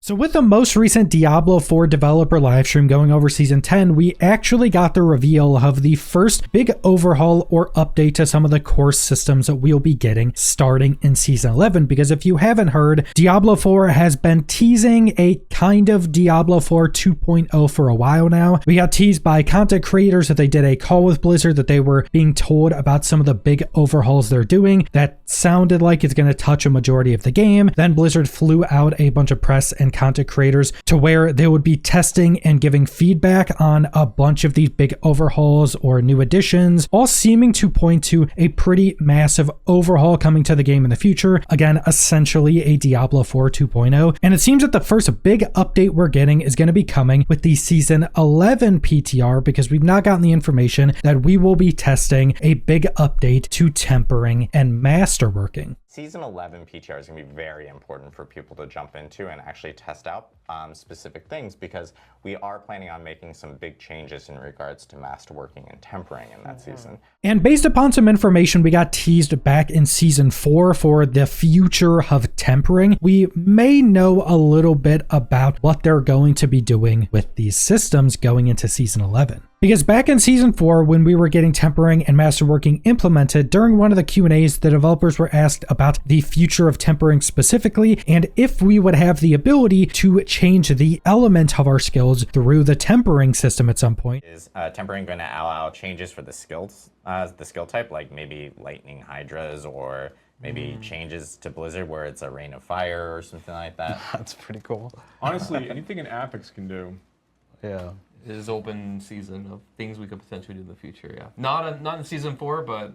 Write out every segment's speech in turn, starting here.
So with the most recent Diablo 4 developer livestream going over Season 10, we actually got the reveal of the first big overhaul or update to some of the core systems that we'll be getting starting in Season 11. Because if you haven't heard, Diablo 4 has been teasing a kind of Diablo 4 2.0 for a while now. We got teased by content creators that they did a call with Blizzard that they were being told about some of the big overhauls they're doing that sounded like it's going to touch a majority of the game. Then Blizzard flew out a bunch of press and content creators to where they would be testing and giving feedback on a bunch of these big overhauls or new additions, all seeming to point to a pretty massive overhaul coming to the game in the future. Again, essentially a Diablo 4 2.0. And it seems that the first big update we're getting is going to be coming with the Season 11 PTR, because we've not gotten the information that we will be testing a big update to tempering and masterworking. Season 11 PTR is going to be very important for people to jump into and actually test out specific things, because we are planning on making some big changes in regards to masterworking and tempering in that season. And based upon some information we got teased back in Season 4 for the future of tempering, we may know a little bit about what they're going to be doing with these systems going into Season 11. Because back in Season 4, when we were getting tempering and masterworking implemented, during one of the Q&As, the developers were asked about the future of tempering specifically, and if we would have the ability to change the element of our skills through the tempering system at some point. Is tempering going to allow changes for the skills, the skill type, like maybe lightning hydras, or maybe changes to Blizzard where it's a rain of fire or something like that? That's pretty cool. Honestly, anything an Apex can do. Yeah. Is open season of things we could potentially do in the future. Yeah, not in Season 4, but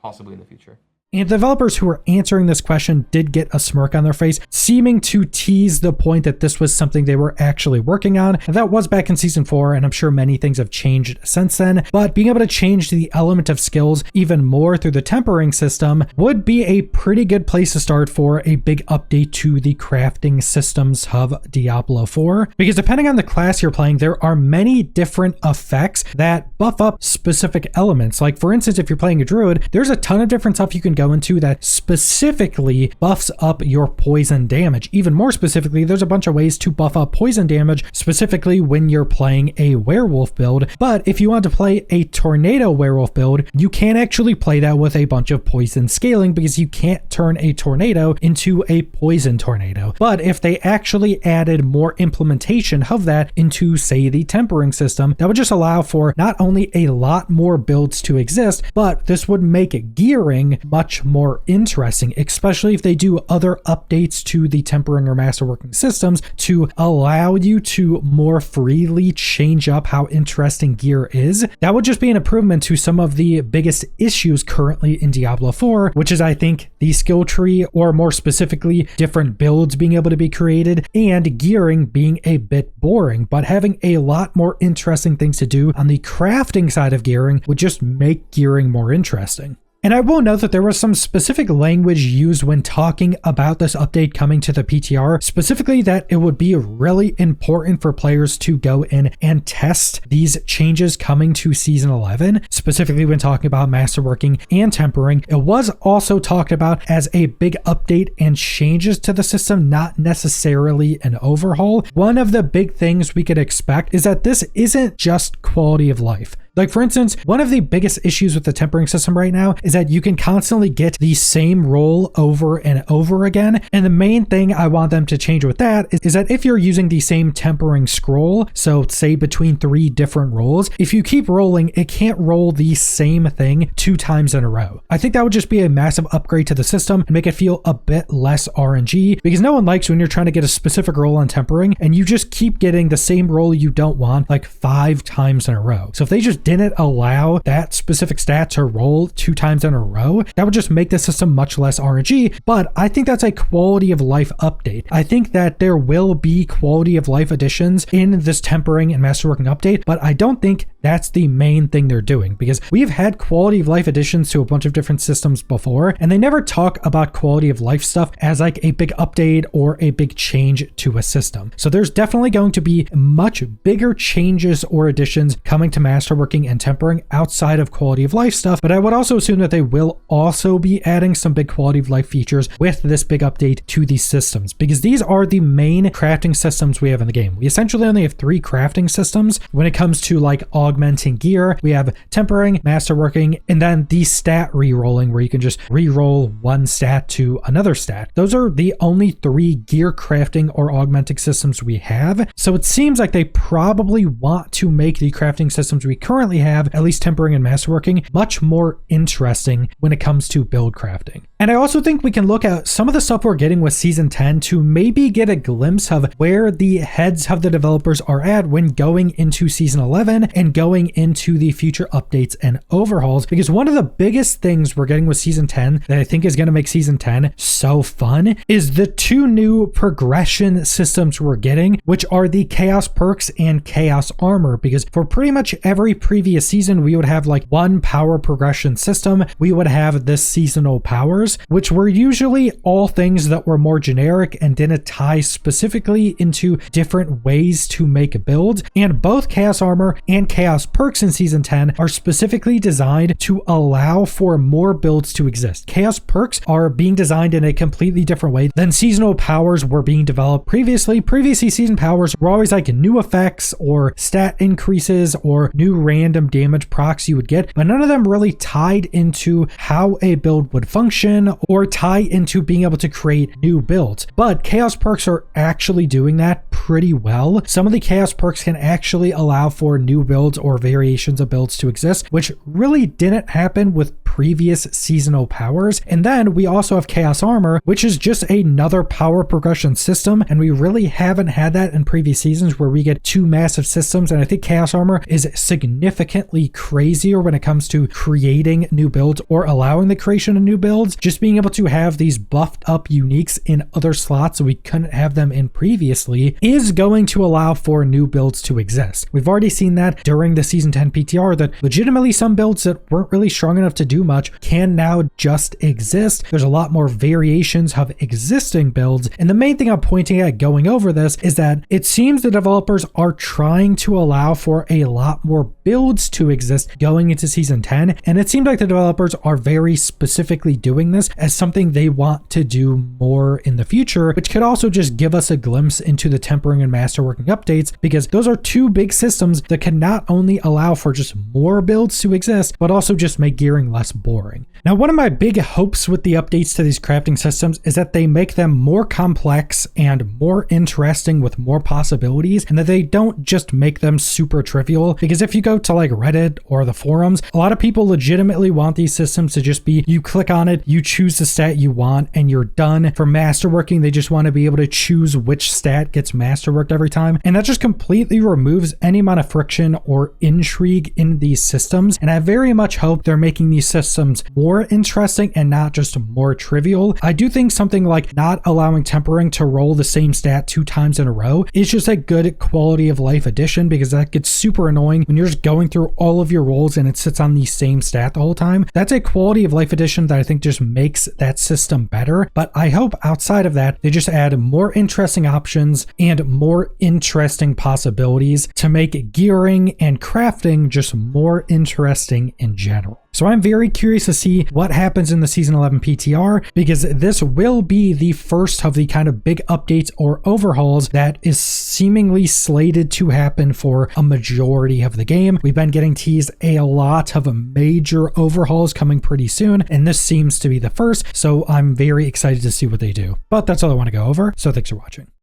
possibly in the future. And developers who were answering this question did get a smirk on their face, seeming to tease the point that this was something they were actually working on. And that was back in Season 4, and I'm sure many things have changed since then. But being able to change the element of skills even more through the tempering system would be a pretty good place to start for a big update to the crafting systems of Diablo 4. Because depending on the class you're playing, there are many different effects that buff up specific elements. Like for instance, if you're playing a druid, there's a ton of different stuff you can go into that specifically buffs up your poison damage. Even more specifically, there's a bunch of ways to buff up poison damage, specifically when you're playing a werewolf build. But if you want to play a tornado werewolf build, you can't actually play that with a bunch of poison scaling, because you can't turn a tornado into a poison tornado. But if they actually added more implementation of that into, say, the tempering system, that would just allow for not only a lot more builds to exist, but this would make gearing much more interesting, especially if they do other updates to the tempering or masterworking systems to allow you to more freely change up how interesting gear is. That would just be an improvement to some of the biggest issues currently in Diablo 4, which is, I think, the skill tree, or more specifically, different builds being able to be created, and gearing being a bit boring. But having a lot more interesting things to do on the crafting side of gearing would just make gearing more interesting. And I will note that there was some specific language used when talking about this update coming to the PTR, specifically that it would be really important for players to go in and test these changes coming to Season 11, specifically when talking about masterworking and tempering. It was also talked about as a big update and changes to the system, not necessarily an overhaul. One of the big things we could expect is that this isn't just quality of life. Like for instance, one of the biggest issues with the tempering system right now is that you can constantly get the same roll over and over again. And the main thing I want them to change with that is that if you're using the same tempering scroll, so say between 3 different rolls, if you keep rolling, it can't roll the same thing 2 times in a row. I think that would just be a massive upgrade to the system and make it feel a bit less RNG, because no one likes when you're trying to get a specific roll on tempering and you just keep getting the same roll you don't want like 5 times in a row. So if they just didn't allow that specific stat to roll 2 times in a row, that would just make the system much less RNG. But I think that's a quality of life update. I think that there will be quality of life additions in this tempering and masterworking update, but I don't think That's the main thing they're doing, because we've had quality of life additions to a bunch of different systems before, and they never talk about quality of life stuff as like a big update or a big change to a system. So there's definitely going to be much bigger changes or additions coming to masterworking and tempering outside of quality of life stuff, but I would also assume that they will also be adding some big quality of life features with this big update to these systems, because these are the main crafting systems we have in the game. We essentially only have 3 crafting systems when it comes to like augmenting gear. We have tempering, masterworking, and then the stat re-rolling, where you can just re-roll one stat to another stat. Those are the only 3 gear crafting or augmenting systems we have. So it seems like they probably want to make the crafting systems we currently have, at least tempering and masterworking, much more interesting when it comes to build crafting. And I also think we can look at some of the stuff we're getting with Season 10 to maybe get a glimpse of where the heads of the developers are at when going into Season 11 and going into the future updates and overhauls. Because one of the biggest things we're getting with Season 10 that I think is going to make Season 10 so fun is the 2 new progression systems we're getting, which are the Chaos Perks and Chaos Armor. Because for pretty much every previous season, we would have like one power progression system. We would have this seasonal powers, which were usually all things that were more generic and didn't tie specifically into different ways to make a build. And both Chaos Armor and Chaos Perks in Season 10 are specifically designed to allow for more builds to exist. Chaos Perks are being designed in a completely different way than seasonal powers were being developed previously. Previously, season powers were always like new effects or stat increases or new random damage procs you would get, but none of them really tied into how a build would function or tie into being able to create new builds. But Chaos Perks are actually doing that pretty well. Some of the Chaos Perks can actually allow for new builds or variations of builds to exist, which really didn't happen with previous seasonal powers. And then we also have Chaos Armor, which is just another power progression system, and we really haven't had that in previous seasons where we get 2 massive systems. And I think Chaos Armor is significantly crazier when it comes to creating new builds or allowing the creation of new builds. Just being able to have these buffed up uniques in other slots so we couldn't have them in previously is going to allow for new builds to exist. We've already seen that during the Season 10 PTR, that legitimately some builds that weren't really strong enough to do much can now just exist. There's a lot more variations of existing builds, and the main thing I'm pointing at going over this is that it seems the developers are trying to allow for a lot more builds to exist going into Season 10, and it seems like the developers are very specifically doing this as something they want to do more in the future, which could also just give us a glimpse into the tempering and masterworking updates, because those are 2 big systems that can not only allow for just more builds to exist, but also just make gearing less boring. Now, one of my big hopes with the updates to these crafting systems is that they make them more complex and more interesting with more possibilities, and that they don't just make them super trivial. Because if you go to like Reddit or the forums, a lot of people legitimately want these systems to just be, you click on it, you choose the stat you want, and you're done. For masterworking, they just want to be able to choose which stat gets masterworked every time, and that just completely removes any amount of friction or intrigue in these systems. And I very much hope they're making these systems more interesting and not just more trivial. I do think something like not allowing tempering to roll the same stat 2 times in a row is just a good quality of life addition, because that gets super annoying when you're just going through all of your rolls and it sits on the same stat the whole time. That's a quality of life addition that I think just makes that system better. But I hope outside of that, they just add more interesting options and more interesting possibilities to make gearing and crafting just more interesting in general. So I'm very curious to see what happens in the Season 11 PTR, because this will be the first of the kind of big updates or overhauls that is seemingly slated to happen for a majority of the game. We've been getting teased a lot of major overhauls coming pretty soon, and this seems to be the first, so I'm very excited to see what they do. But that's all I want to go over, so thanks for watching.